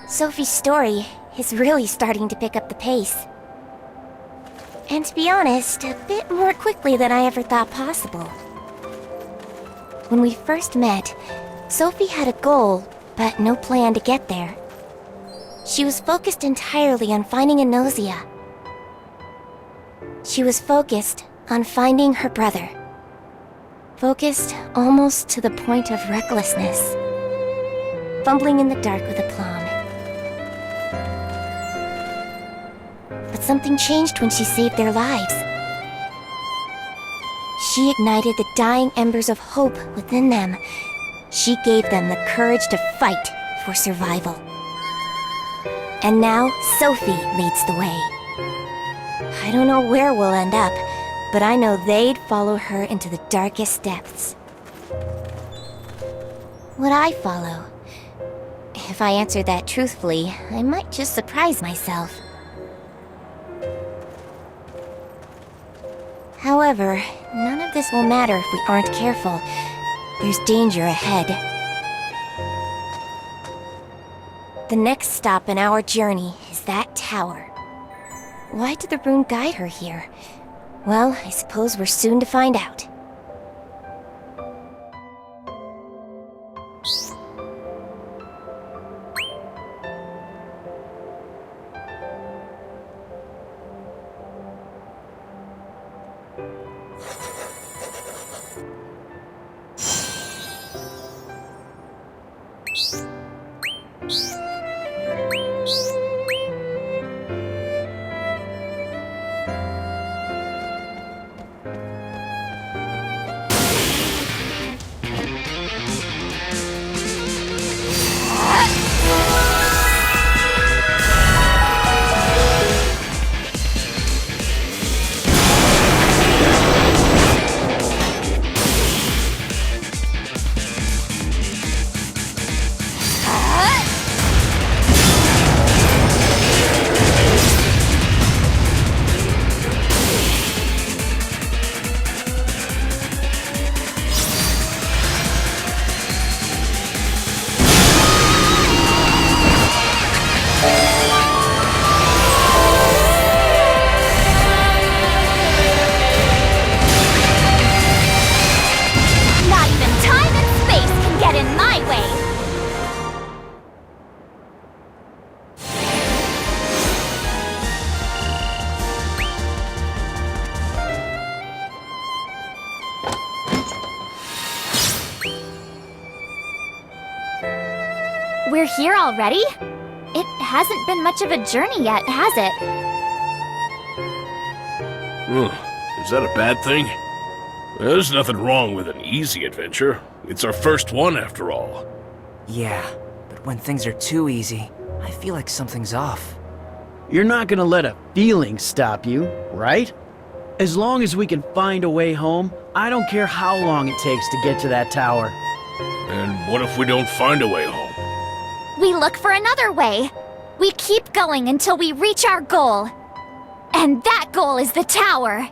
Sophie's story is really starting to pick up the pace. And to be honest, a bit more quickly than I ever thought possible. When we first met, Sophie had a goal, but no plan to get there. She was focused entirely on finding a nausea. She was focused on finding her brother. Focused almost to the point of recklessness. Fumbling in the dark with a plum. But something changed when she saved their lives. She ignited the dying embers of hope within them. She gave them the courage to fight for survival. And now, Sophie leads the way. I don't know where we'll end up, but I know they'd follow her into the darkest depths. Would I follow? If I answered that truthfully, I might just surprise myself. However, none of this will matter if we aren't careful. There's danger ahead. The next stop in our journey is that tower. Why did the rune guide her here? Well, I suppose we're soon to find out. We're here already? It hasn't been much of a journey yet, has it? Is that a bad thing? There's nothing wrong with an easy adventure. It's our first one, after all. Yeah, but when things are too easy, I feel like something's off. You're not gonna let a feeling stop you, right? As long as we can find a way home, I don't care how long it takes to get to that tower. And what if we don't find a way home? We look for another way. We keep going until we reach our goal. And that goal is the tower.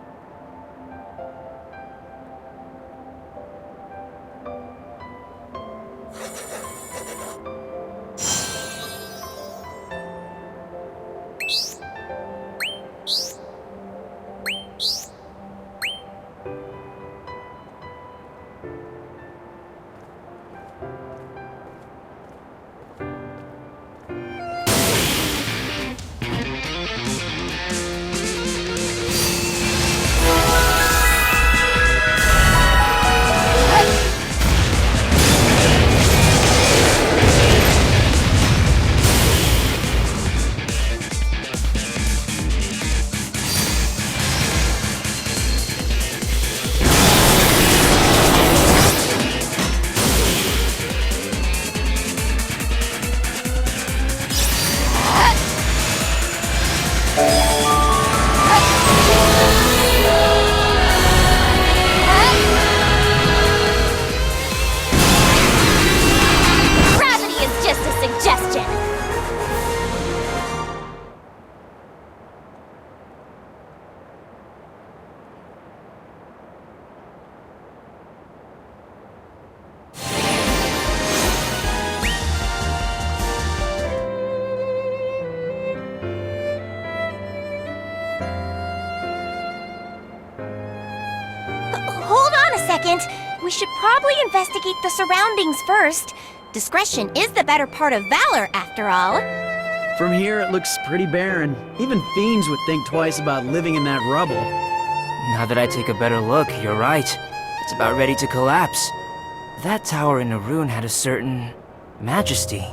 second, we should probably investigate the surroundings first. Discretion is the better part of valor, after all. From here, it looks pretty barren. Even fiends would think twice about living in that rubble. Now that I take a better look, you're right. It's about ready to collapse. That tower in the ruin had a certain majesty.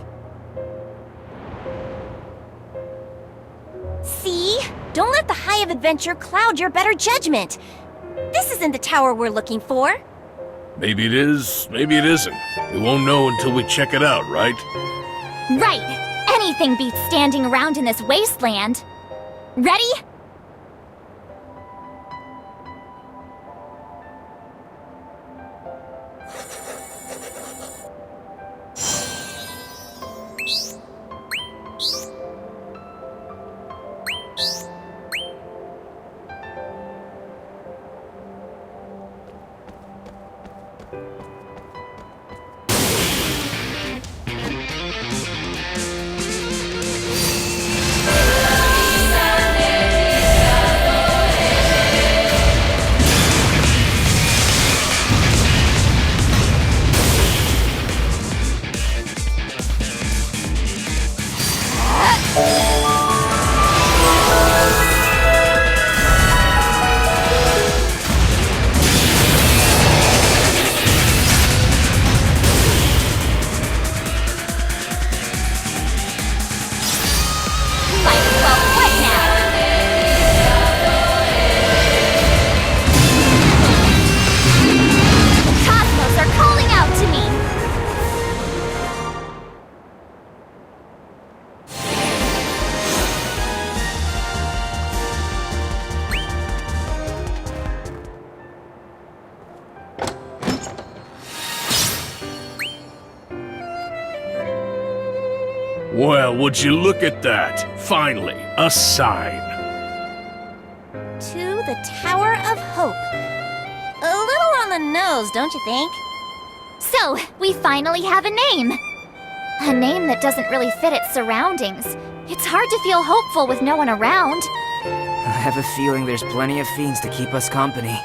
See? Don't let the high of adventure cloud your better judgment. This isn't the tower we're looking for. Maybe it is, maybe it isn't. We won't know until we check it out, right? Right! Anything beats standing around in this wasteland. Ready? Well, would you look at that? Finally, a sign. To the Tower of Hope. A little on the nose, don't you think? So, we finally have a name. A name that doesn't really fit its surroundings. It's hard to feel hopeful with no one around. I have a feeling there's plenty of fiends to keep us company.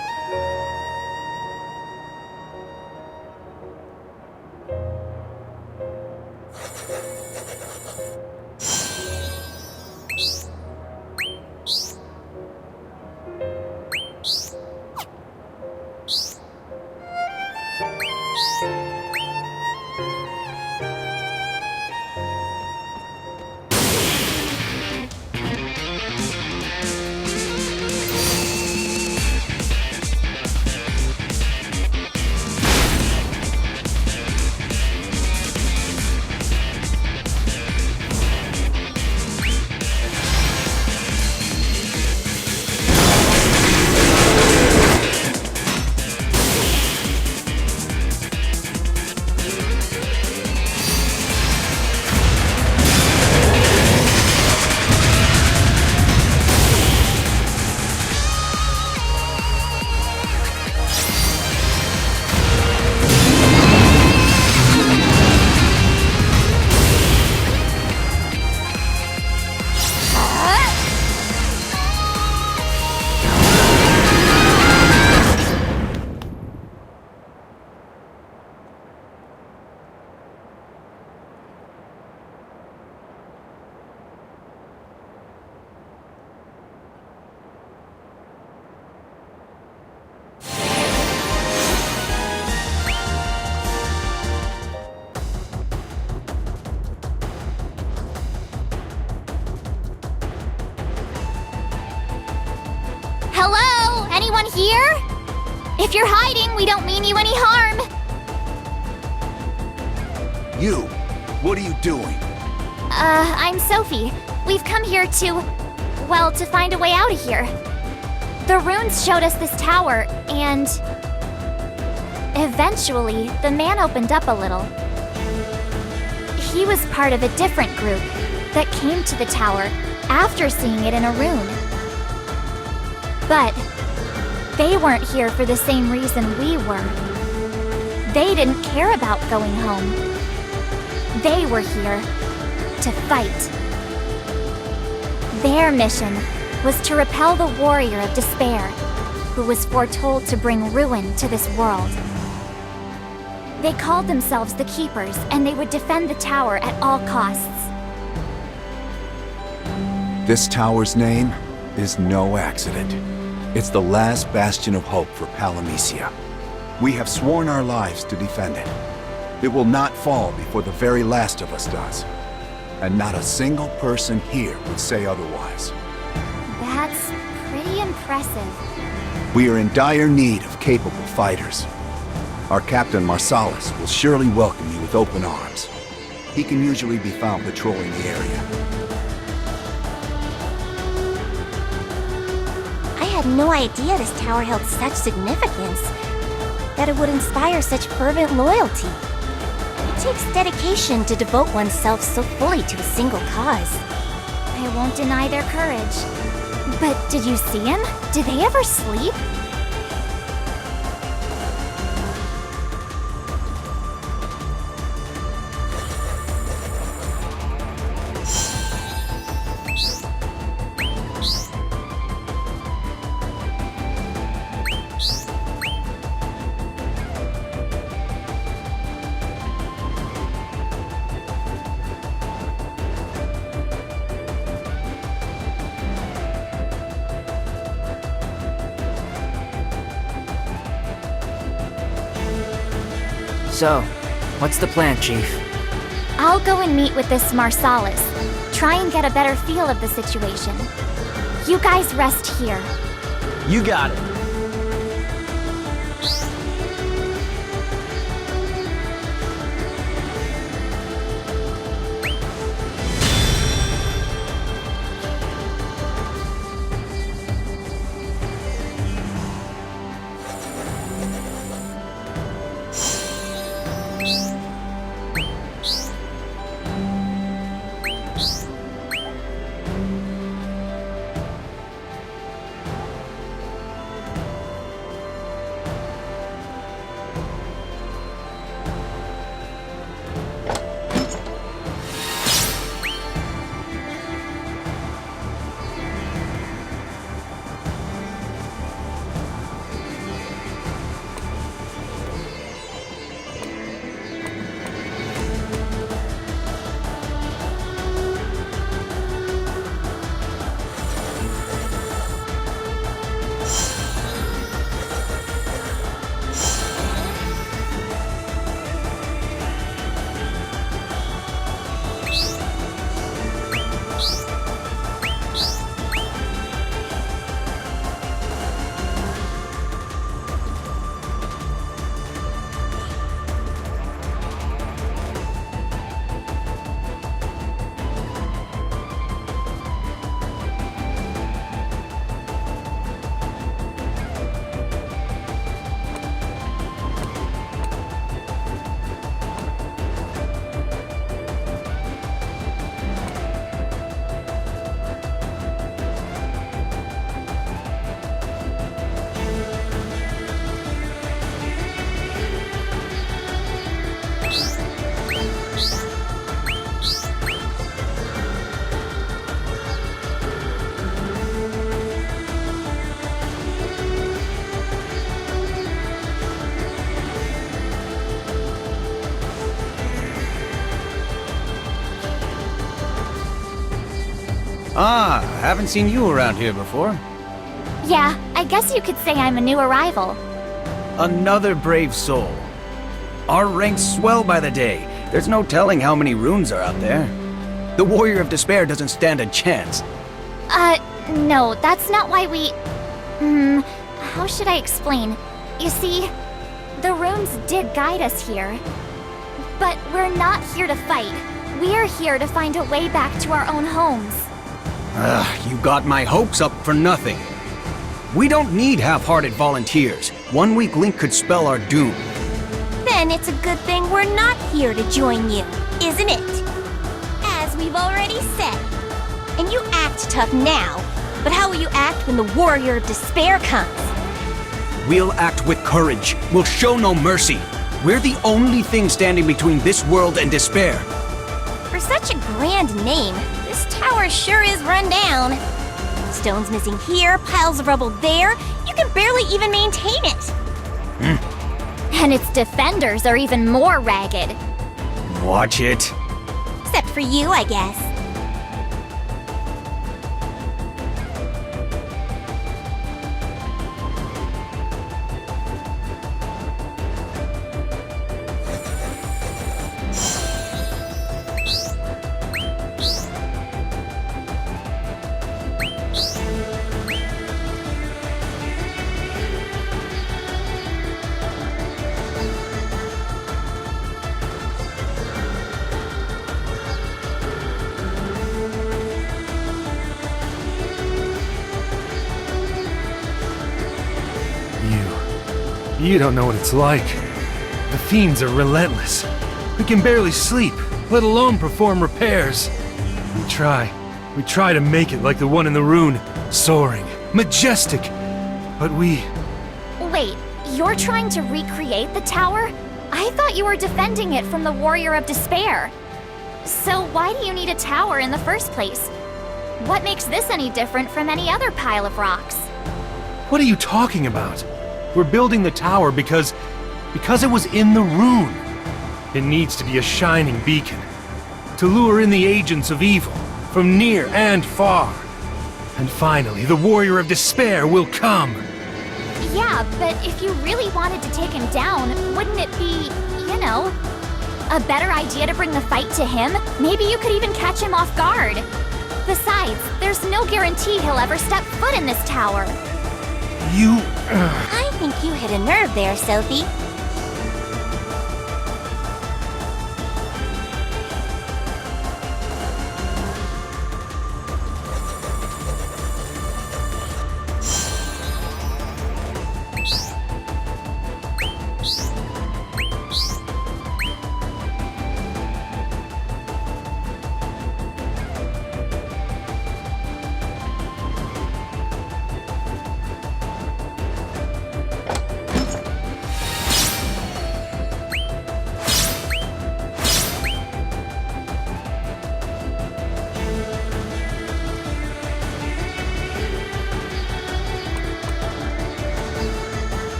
Hello? Anyone here? If you're hiding, we don't mean you any harm. You! What are you doing? I'm Sophie. We've come here to, well, to find a way out of here. The runes showed us this tower, and eventually, the man opened up a little. He was part of a different group that came to the tower after seeing it in a rune. But they weren't here for the same reason we were. They didn't care about going home. They were here to fight. Their mission was to repel the warrior of despair who was foretold to bring ruin to this world. They called themselves the Keepers, and they would defend the tower at all costs. This tower's name is no accident. It's the last bastion of hope for Palamecia. We have sworn our lives to defend it. It will not fall before the very last of us does. And not a single person here would say otherwise. That's pretty impressive. We are in dire need of capable fighters. Our Captain Marsalis will surely welcome you with open arms. He can usually be found patrolling the area. I had no idea this tower held such significance, that it would inspire such fervent loyalty. It takes dedication to devote oneself so fully to a single cause. I won't deny their courage. But did you see him? Did they ever sleep? So, what's the plan, Chief? I'll go and meet with this Marsalis. Try and get a better feel of the situation. You guys rest here. You got it. Ah, haven't seen you around here before. Yeah, I guess you could say I'm a new arrival. Another brave soul. Our ranks swell by the day. There's no telling how many runes are out there. The Warrior of Despair doesn't stand a chance. No, that's not why we... how should I explain? You see, the runes did guide us here. But we're not here to fight. We're here to find a way back to our own homes. You got my hopes up for nothing. We don't need half-hearted volunteers. One weak link could spell our doom. Then it's a good thing we're not here to join you, isn't it? As we've already said. And you act tough now, but how will you act when the Warrior of Despair comes? We'll act with courage. We'll show no mercy. We're the only thing standing between this world and despair. For such a grand name, this tower sure is run down. Stones missing here, piles of rubble there. You You can barely even maintain it. And its defenders are even more ragged. Watch it. Except for you, I guess. You don't know what it's like. The fiends are relentless. We can barely sleep, let alone perform repairs. We try to make it like the one in the rune, soaring, majestic. But we... Wait, you're trying to recreate the tower? I thought you were defending it from the Warrior of Despair. So why do you need a tower in the first place? What makes this any different from any other pile of rocks? What are you talking about? We're building the tower because it was in the rune. It needs to be a shining beacon to lure in the agents of evil from near and far. And finally, the Warrior of Despair will come. Yeah, but if you really wanted to take him down, wouldn't it be, you know, a better idea to bring the fight to him? Maybe you could even catch him off guard. Besides, there's no guarantee he'll ever step foot in this tower. You... I think you hit a nerve there, Sophie.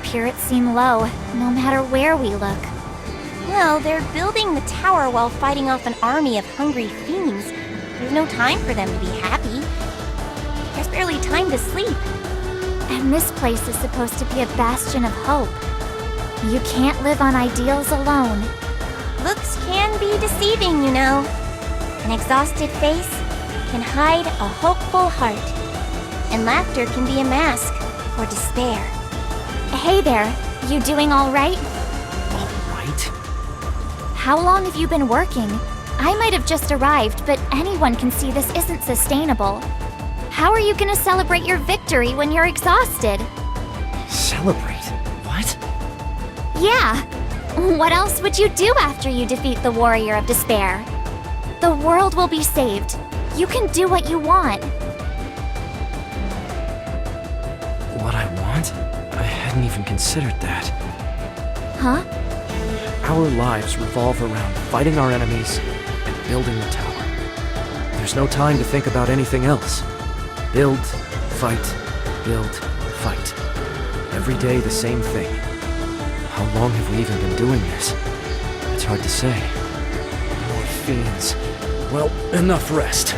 Spirits seem low, no matter where we look. Well, they're building the tower while fighting off an army of hungry fiends. There's no time for them to be happy. There's barely time to sleep. And this place is supposed to be a bastion of hope. You can't live on ideals alone. Looks can be deceiving, you know. An exhausted face can hide a hopeful heart. And laughter can be a mask for despair. Hey there, you doing all right? All right. How long have you been working? I might have just arrived, but anyone can see this isn't sustainable. How are you gonna celebrate your victory when you're exhausted? Celebrate? What? Yeah. What else would you do after you defeat the Warrior of Despair? The world will be saved. You can do what you want. What I want? I hadn't even considered that. Huh? Our lives revolve around fighting our enemies and building the tower. There's no time to think about anything else. Build, fight, build, fight. Every day the same thing. How long have we even been doing this? It's hard to say. More fiends. Well, enough rest.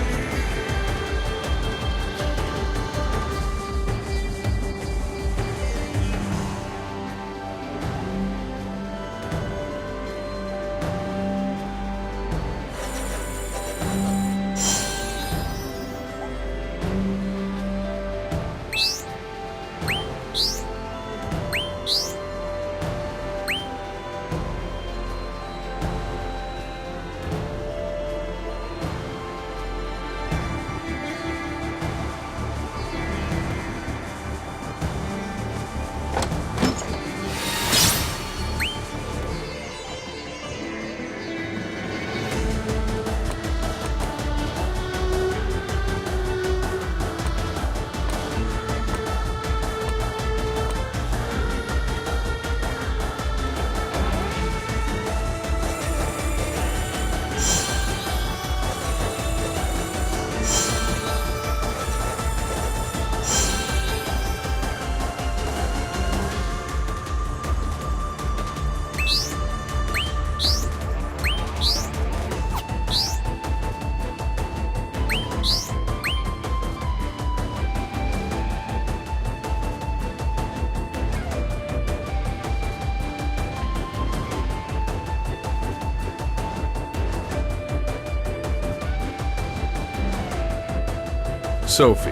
Sophie,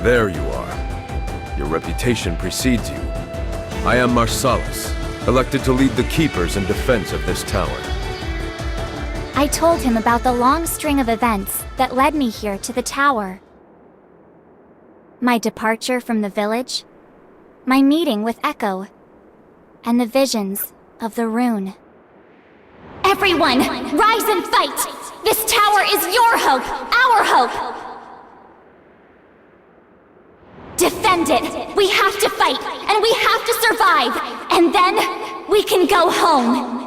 there you are. Your reputation precedes you. I am Marsalis, elected to lead the Keepers in defense of this tower. I told him about the long string of events that led me here to the tower. My departure from the village, my meeting with Echo, and the visions of the rune. Everyone, rise and fight! This tower is your hope, our hope! Defend it! We have to fight, and we have to survive! And then, we can go home!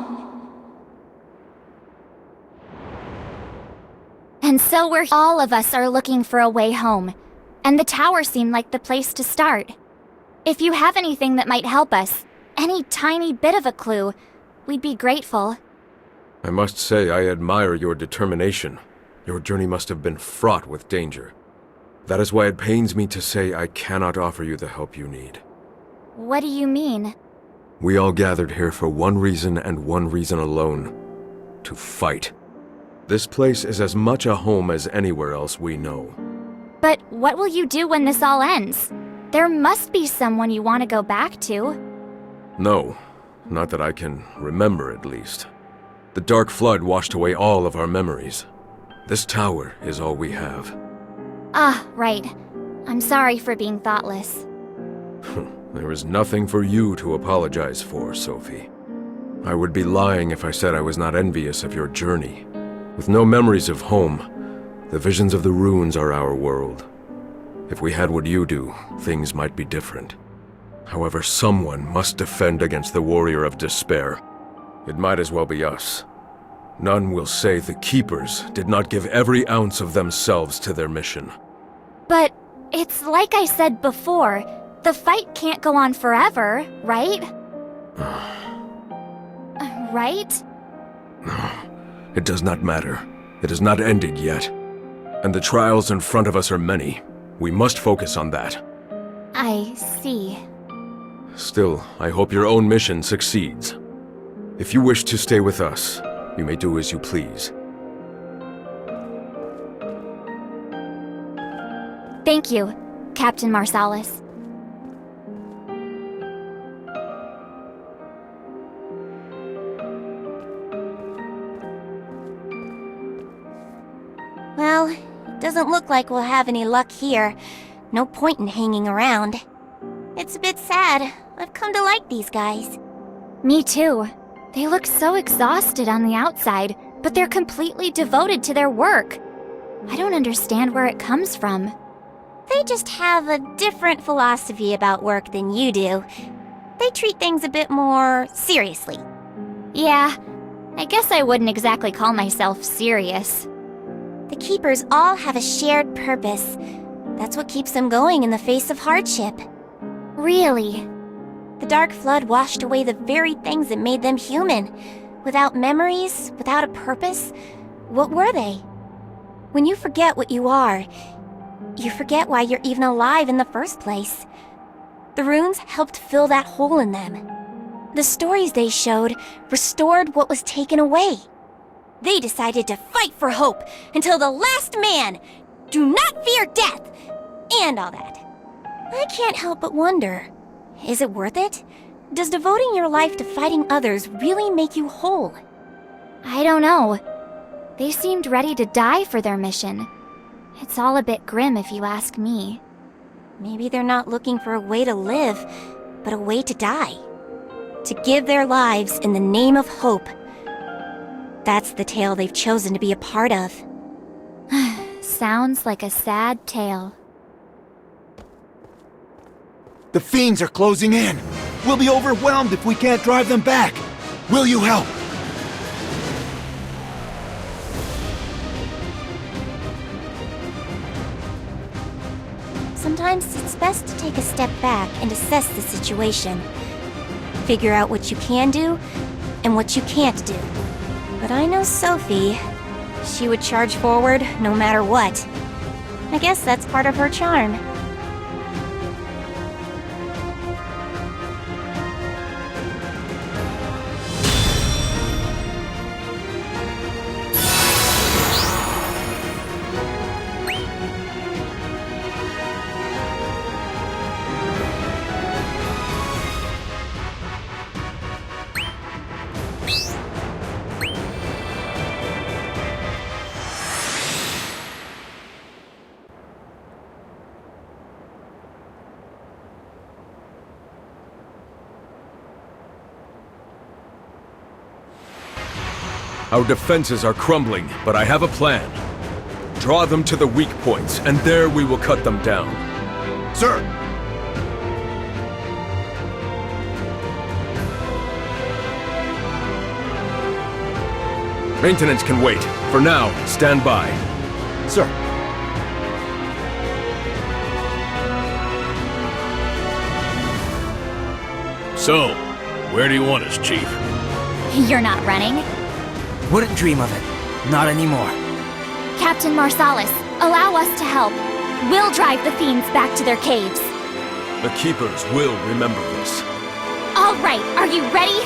And so all of us are looking for a way home, and the tower seemed like the place to start. If you have anything that might help us, any tiny bit of a clue, we'd be grateful. I must say I admire your determination. Your journey must have been fraught with danger. That is why it pains me to say I cannot offer you the help you need. What do you mean? We all gathered here for one reason and one reason alone. To fight. This place is as much a home as anywhere else we know. But what will you do when this all ends? There must be someone you want to go back to. No, not that I can remember at least. The Dark Flood washed away all of our memories. This tower is all we have. Ah, right. I'm sorry for being thoughtless. There is nothing for you to apologize for, Sophie. I would be lying if I said I was not envious of your journey. With no memories of home, the visions of the runes are our world. If we had what you do, things might be different. However, someone must defend against the Warrior of Despair. It might as well be us. None will say the Keepers did not give every ounce of themselves to their mission. But it's like I said before, the fight can't go on forever, right? Right? It does not matter. It has not ended yet. And the trials in front of us are many. We must focus on that. I see. Still, I hope your own mission succeeds. If you wish to stay with us, you may do as you please. Thank you, Captain Marsalis. Well, it doesn't look like we'll have any luck here. No point in hanging around. It's a bit sad. I've come to like these guys. Me too. They look so exhausted on the outside, but they're completely devoted to their work. I don't understand where it comes from. They just have a different philosophy about work than you do. They treat things a bit more seriously. Yeah, I guess I wouldn't exactly call myself serious. The Keepers all have a shared purpose. That's what keeps them going in the face of hardship. Really? The Dark Flood washed away the very things that made them human. Without memories, without a purpose, what were they? When you forget what you are, you forget why you're even alive in the first place. The runes helped fill that hole in them. The stories they showed restored what was taken away. They decided to fight for hope until the last man. Do not fear death, and all that. I can't help but wonder, is it worth it? Does devoting your life to fighting others really make you whole? I don't know. They seemed ready to die for their mission. It's all a bit grim if you ask me. Maybe they're not looking for a way to live, but a way to die. To give their lives in the name of hope. That's the tale they've chosen to be a part of. Sounds like a sad tale. The fiends are closing in. We'll be overwhelmed if we can't drive them back. Will you help? Sometimes it's best to take a step back and assess the situation. Figure out what you can do and what you can't do. But I know Sophie. She would charge forward no matter what. I guess that's part of her charm. Our defenses are crumbling, but I have a plan. Draw them to the weak points, and there we will cut them down. Sir! Maintenance can wait. For now, stand by. Sir! So, where do you want us, Chief? You're not running? Wouldn't dream of it. Not anymore. Captain Marsalis, allow us to help. We'll drive the fiends back to their caves. The Keepers will remember this. All right, are you ready?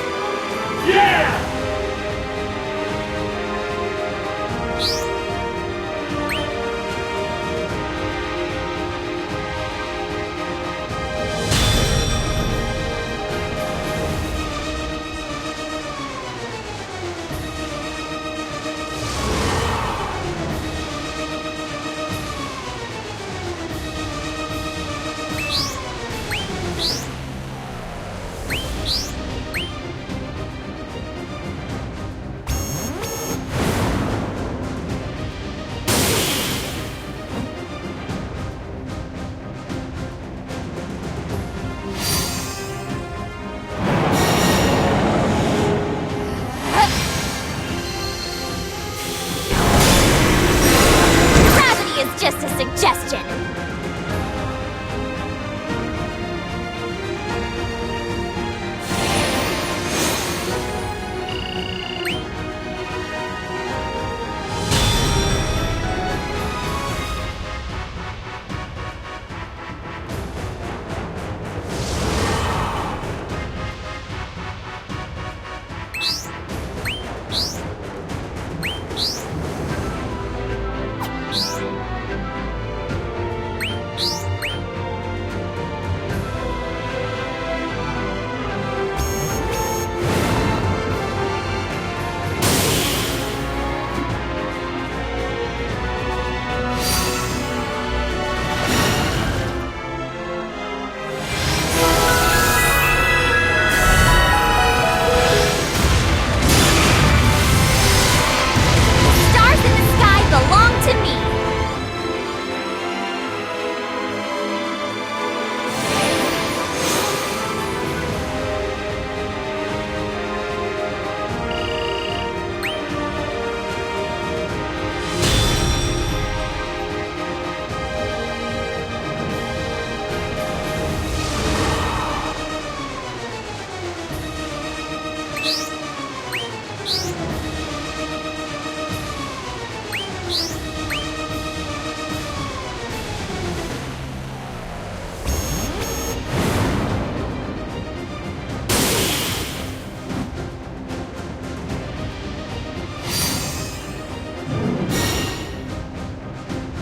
Gravity is just a suggestion. Stars in the sky belong to me.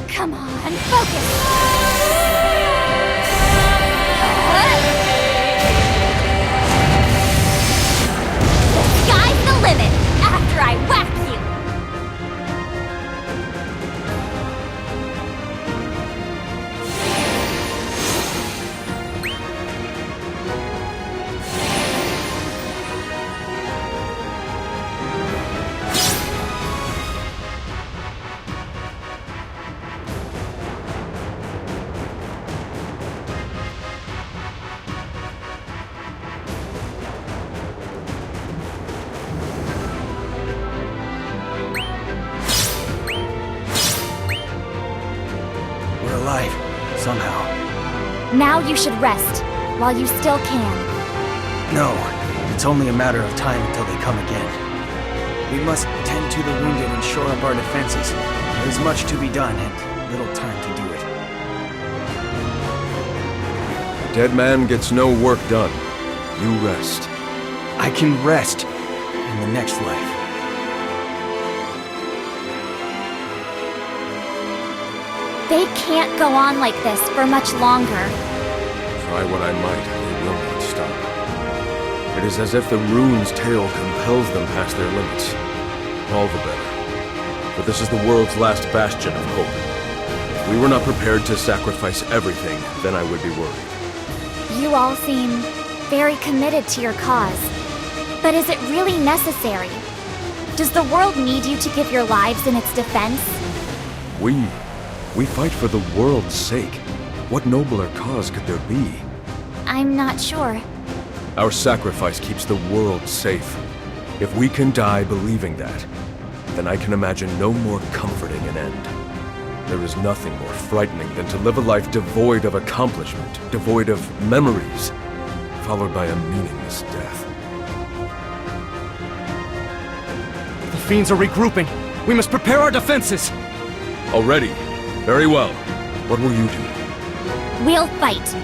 Come on, focus. The sky's the limit after I whack you. We're alive, somehow. Now you should rest, while you still can. No, it's only a matter of time until they come again. We must tend to the wounded and shore up our defenses. There's much to be done and little time to do it. A dead man gets no work done. You rest. I can rest in the next life. They can't go on like this for much longer. Try what I might, they will not stop. It is as if the rune's tale compels them past their limits. All the better. For this is the world's last bastion of hope. If we were not prepared to sacrifice everything, then I would be worried. You all seem very committed to your cause. But is it really necessary? Does the world need you to give your lives in its defense? We fight for the world's sake. What nobler cause could there be? I'm not sure. Our sacrifice keeps the world safe. If we can die believing that, then I can imagine no more comforting an end. There is nothing more frightening than to live a life devoid of accomplishment, devoid of memories, followed by a meaningless death. The fiends are regrouping. We must prepare our defenses. Already? Very well. What will you do? We'll fight.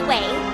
right way.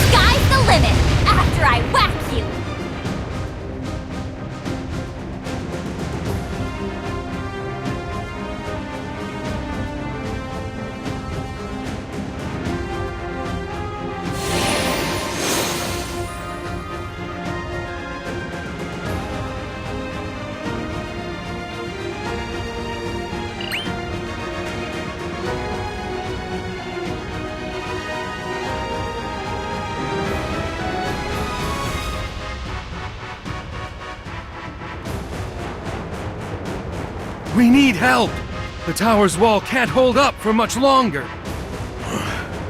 Sky's the limit after I whack you. We need help! The tower's wall can't hold up for much longer.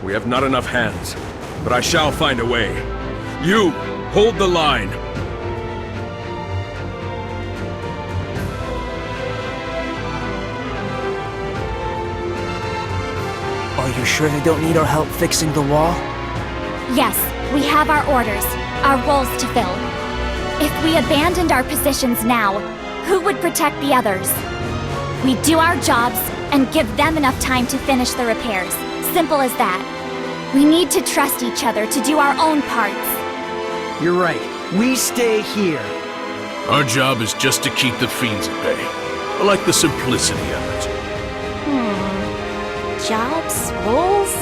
We have not enough hands, but I shall find a way. You, hold the line. Are you sure they don't need our help fixing the wall? Yes, we have our orders, our roles to fill. If we abandoned our positions now, who would protect the others? We do our jobs and give them enough time to finish the repairs. Simple as that. We need to trust each other to do our own parts. You're right. We stay here. Our job is just to keep the fiends at bay. I like the simplicity of it. Jobs? Roles?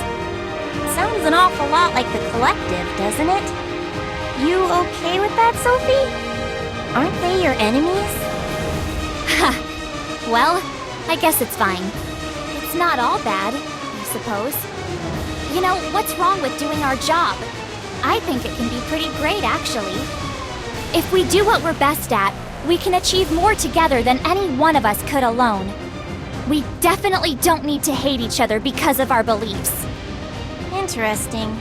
Sounds an awful lot like the Collective, doesn't it? You okay with that, Sophie? Aren't they your enemies? Well, I guess it's fine. It's not all bad, I suppose. You know, what's wrong with doing our job? I think it can be pretty great, actually. If we do what we're best at, we can achieve more together than any one of us could alone. We definitely don't need to hate each other because of our beliefs. Interesting.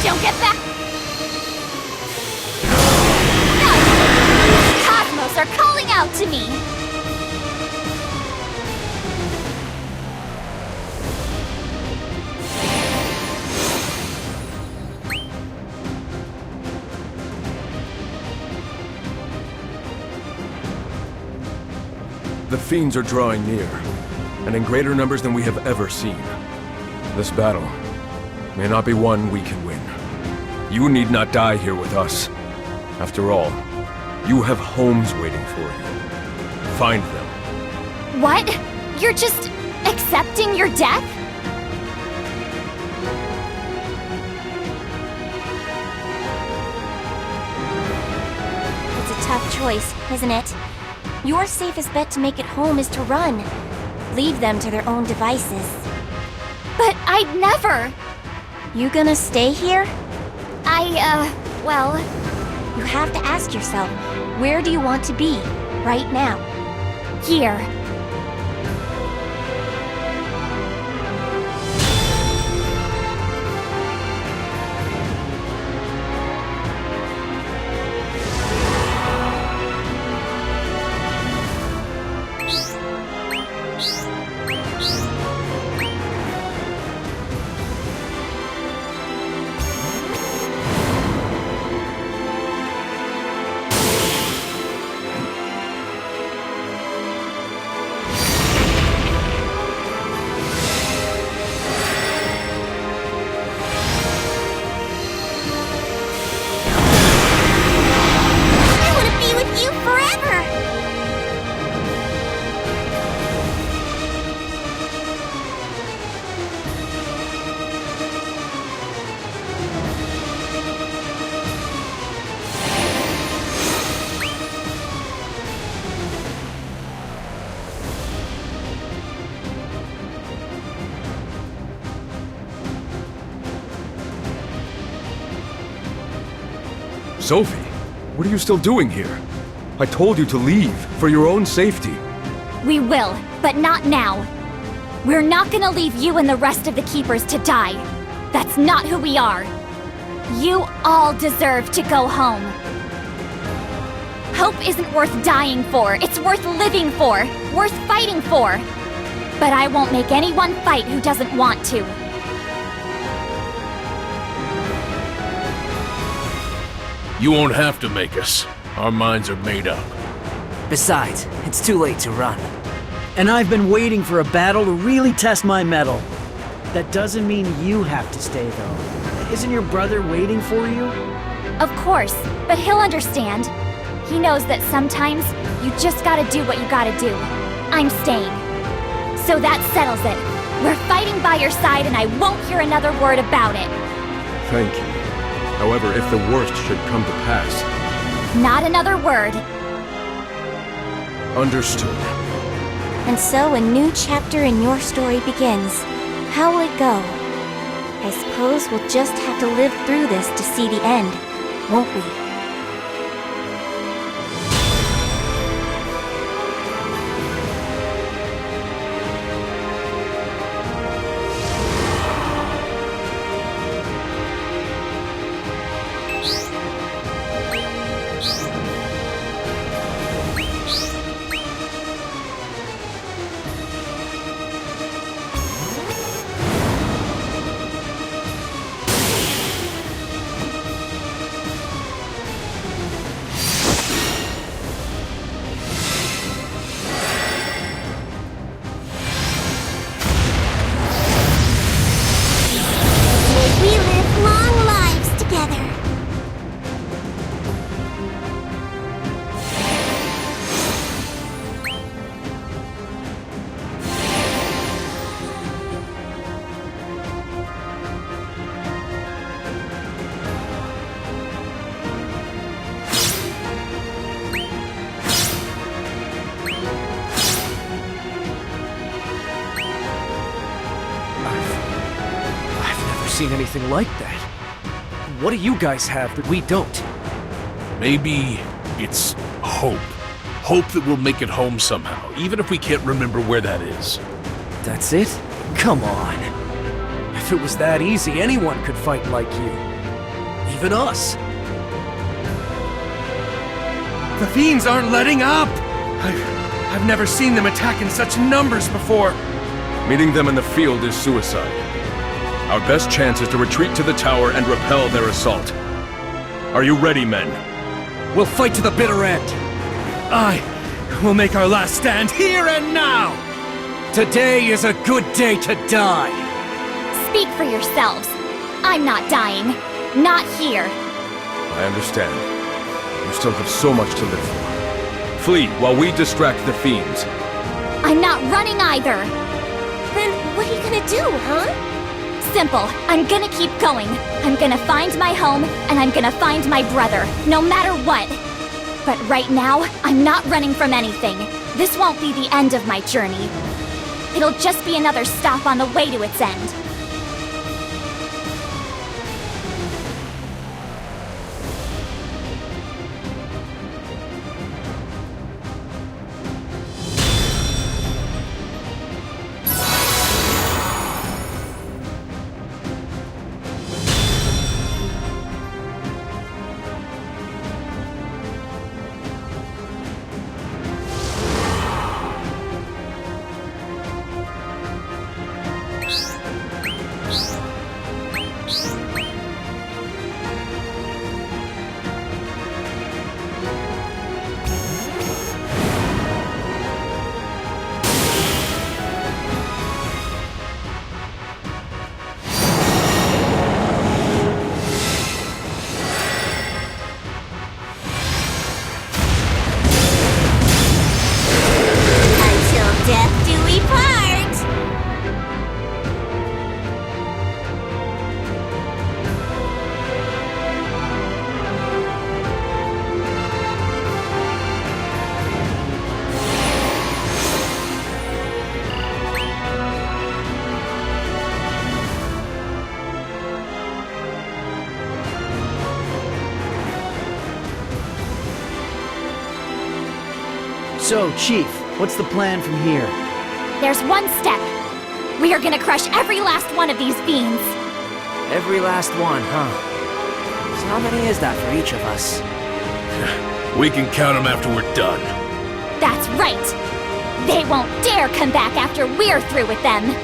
Don't get back! No! Cosmos are calling out to me! The fiends are drawing near, and in greater numbers than we have ever seen. This battle may not be one we can win. You need not die here with us. After all, you have homes waiting for you. Find them. What? You're just accepting your death? It's a tough choice, isn't it? Your safest bet to make it home is to run. Leave them to their own devices. But I'd never! You gonna stay here? Well... You have to ask yourself, where do you want to be, right now? Here. I want to be with you forever! Sophie, what are you still doing here? I told you to leave, for your own safety. We will, but not now. We're not gonna leave you and the rest of the Keepers to die. That's not who we are. You all deserve to go home. Hope isn't worth dying for. It's worth living for. Worth fighting for. But I won't make anyone fight who doesn't want to. You won't have to make us. Our minds are made up. Besides, it's too late to run. And I've been waiting for a battle to really test my mettle. That doesn't mean you have to stay, though. Isn't your brother waiting for you? Of course, but he'll understand. He knows that sometimes you just gotta do what you gotta do. I'm staying. So that settles it. We're fighting by your side and I won't hear another word about it. Thank you. However, if the worst should come to pass... Not another word. Understood. And so a new chapter in your story begins. How will it go? I suppose we'll just have to live through this to see the end, won't we? We live long lives together. I've never seen anything like that. What do you guys have that we don't? Maybe it's hope. Hope that we'll make it home somehow, even if we can't remember where that is. That's it? Come on. If it was that easy, anyone could fight like you. Even us. The fiends aren't letting up! I've never seen them attack in such numbers before. Meeting them in the field is suicide. Our best chance is to retreat to the tower and repel their assault. Are you ready, men? We'll fight to the bitter end. We'll make our last stand here and now! Today is a good day to die. Speak for yourselves. I'm not dying. Not here. I understand. You still have so much to live for. Flee while we distract the fiends. I'm not running either. Then what are you gonna do, huh? Simple. I'm gonna keep going. I'm gonna find my home, and I'm gonna find my brother, no matter what. But right now, I'm not running from anything. This won't be the end of my journey. It'll just be another stop on the way to its end. Death do we part! So, Chief, what's the plan from here? There's one step. We are gonna crush every last one of these fiends. Every last one, huh? So how many is that for each of us? We can count them after we're done. That's right. They won't dare come back after we're through with them.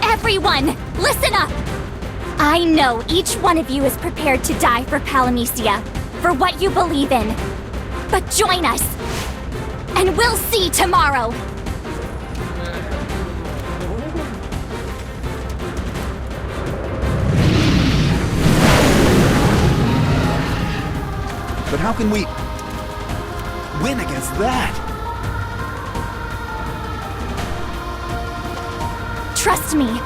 Everyone, listen up! I know each one of you is prepared to die for Palamisia, for what you believe in. But join us, and we'll see tomorrow! But how can we win against that? Trust me,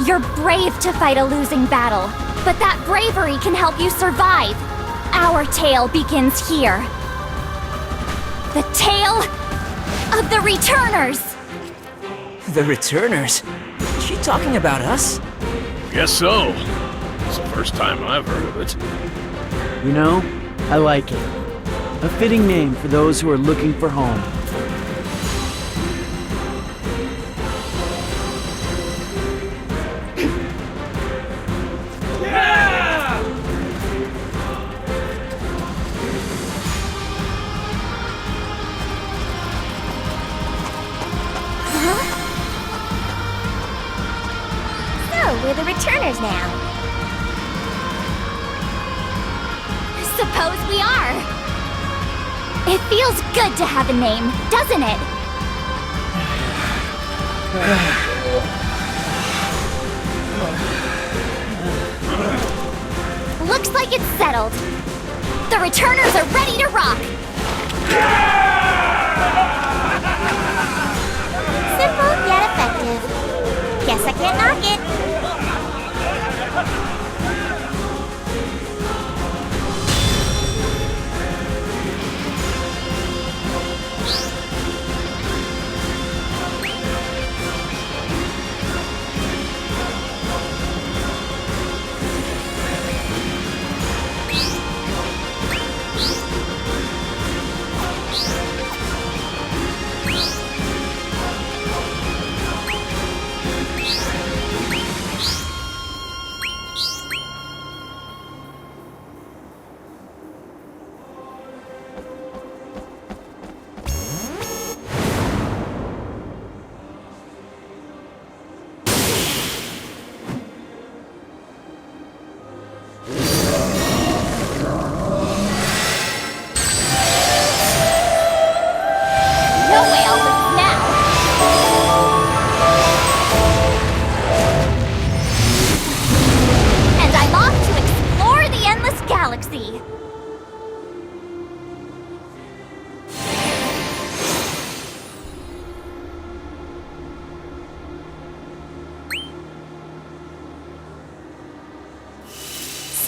you're brave to fight a losing battle, But that bravery can help you survive. Our tale begins here. The tale of the Returners! The Returners? Is she talking about us? Guess so. It's the first time I've heard of it. You know, I like it. A fitting name for those who are looking for home. We're the Returners now. Suppose we are. It feels good to have a name, doesn't it? Looks like it's settled. The Returners are ready to rock. Simple yet effective. Guess I can't knock it.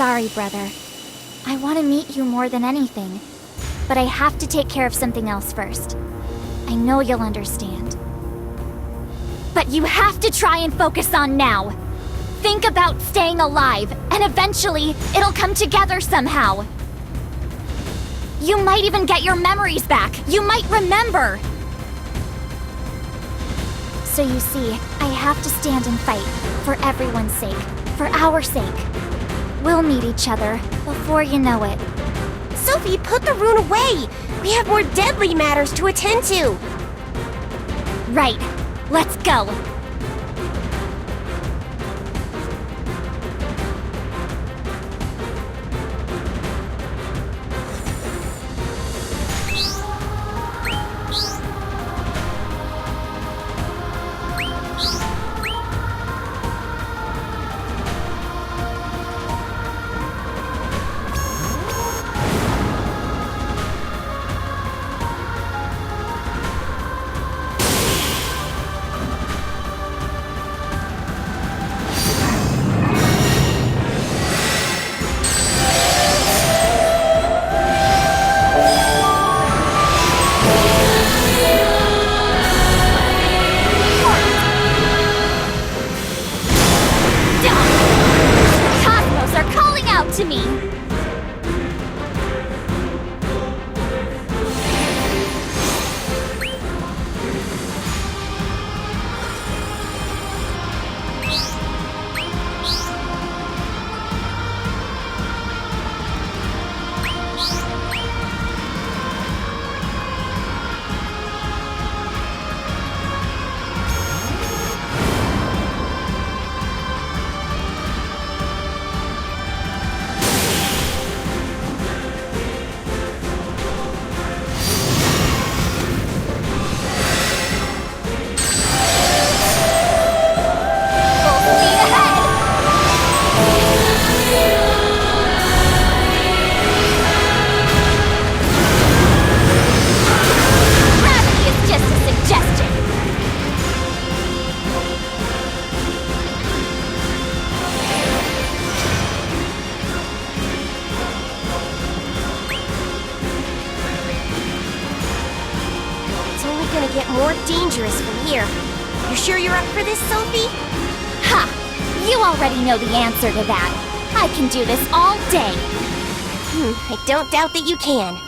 Sorry, brother. I want to meet you more than anything, but I have to take care of something else first. I know you'll understand. But you have to try and focus on now. Think about staying alive, and eventually, it'll come together somehow. You might even get your memories back. You might remember. So you see, I have to stand and fight, for everyone's sake, for our sake. We'll meet each other before you know it. Sophie, put the rune away! We have more deadly matters to attend to! Right. Let's go. To me. dangerous from here. You sure you're up for this, Sophie? Ha! You already know the answer to that. I can do this all day. I don't doubt that you can.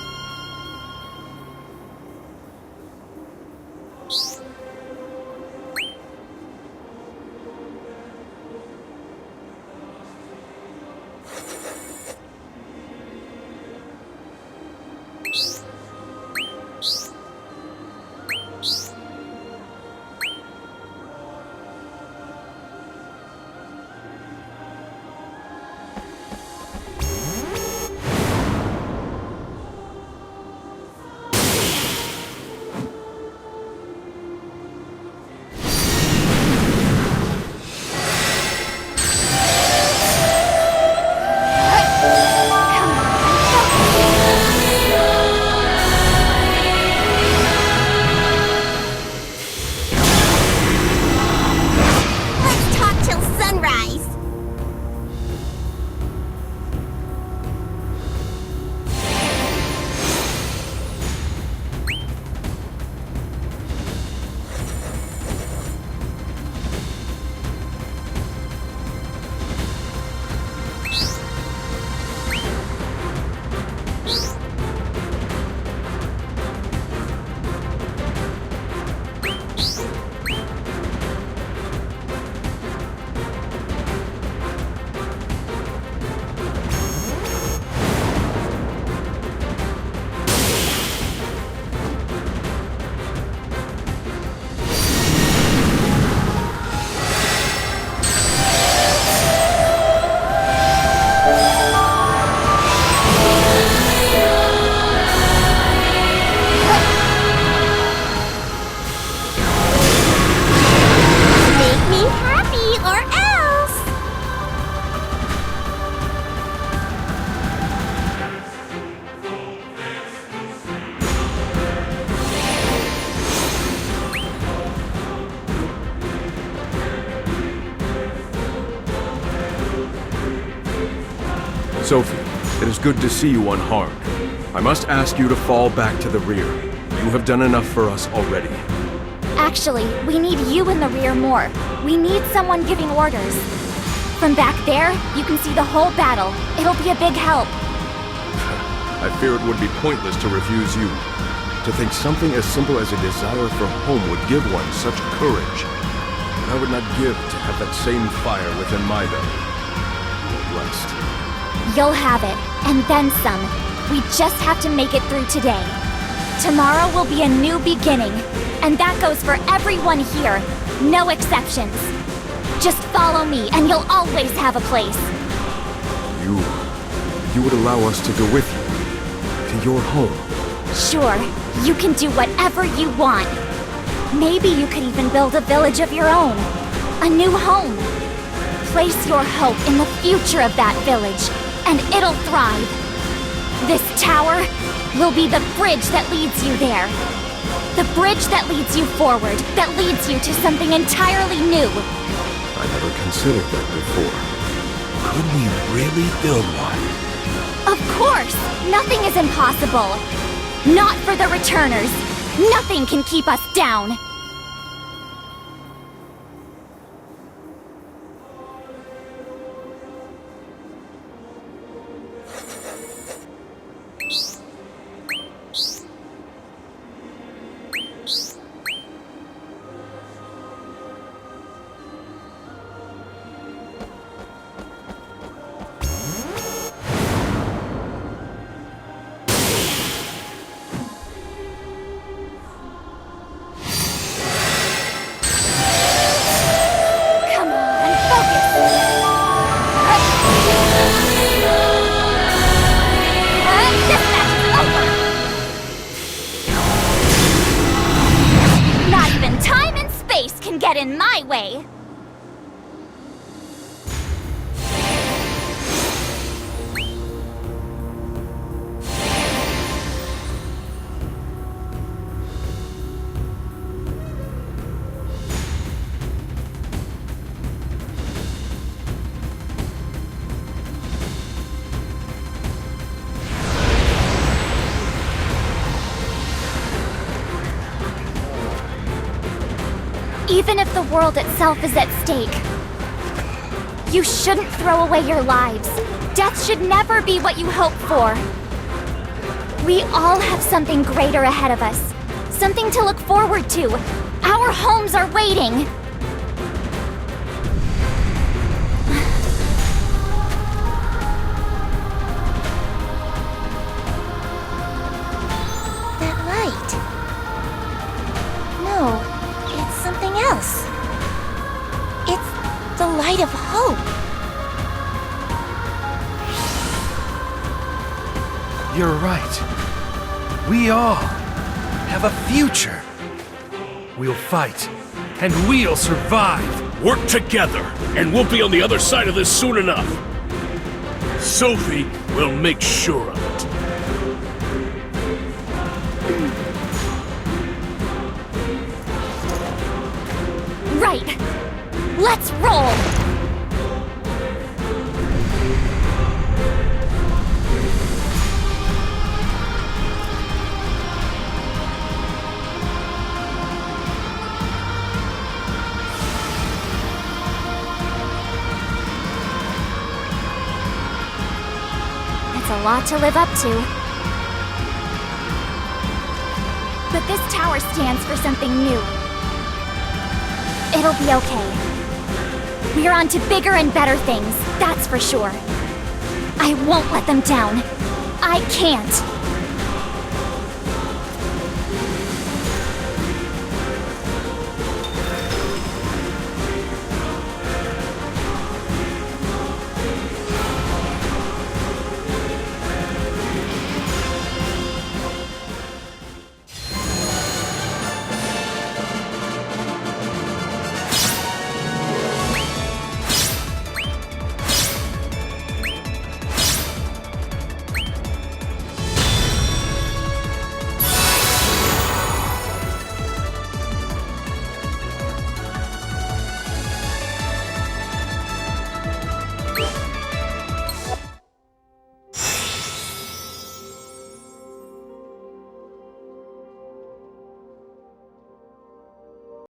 Let's talk till sunrise. Make me happy or else. Sophie, it is good to see you unharmed. I must ask you to fall back to the rear. You have done enough for us already. Actually, we need you in the rear more. We need someone giving orders. From back there, you can see the whole battle. It'll be a big help. I fear it would be pointless to refuse you. To think something as simple as a desire for home would give one such courage. But I would not give to have that same fire within my belly. You're blessed. You'll have it, and then some. We just have to make it through today. Tomorrow will be a new beginning, and that goes for everyone here, no exceptions. Just follow me, and you'll always have a place. You would allow us to go with you? To your home? Sure, you can do whatever you want. Maybe you could even build a village of your own. A new home. Place your hope in the future of that village, and it'll thrive. This tower will be the bridge that leads you there. The bridge that leads you forward, that leads you to something entirely new. I never considered that before. Could we really build one? Of course! Nothing is impossible! Not for the returners! Nothing can keep us down! even if the world itself is at stake. You shouldn't throw away your lives. Death should never be what you hope for. We all have something greater ahead of us. Something to look forward to. Our homes are waiting. That light. No, it's something else. It's the light of hope. You're right. We all have a future. We'll fight, and we'll survive. Work together, and we'll be on the other side of this soon enough. Sophie will make sure of it. Right. Let's roll! It's a lot to live up to. But this tower stands for something new. It'll be okay. We're on to bigger and better things, that's for sure. I won't let them down. I can't.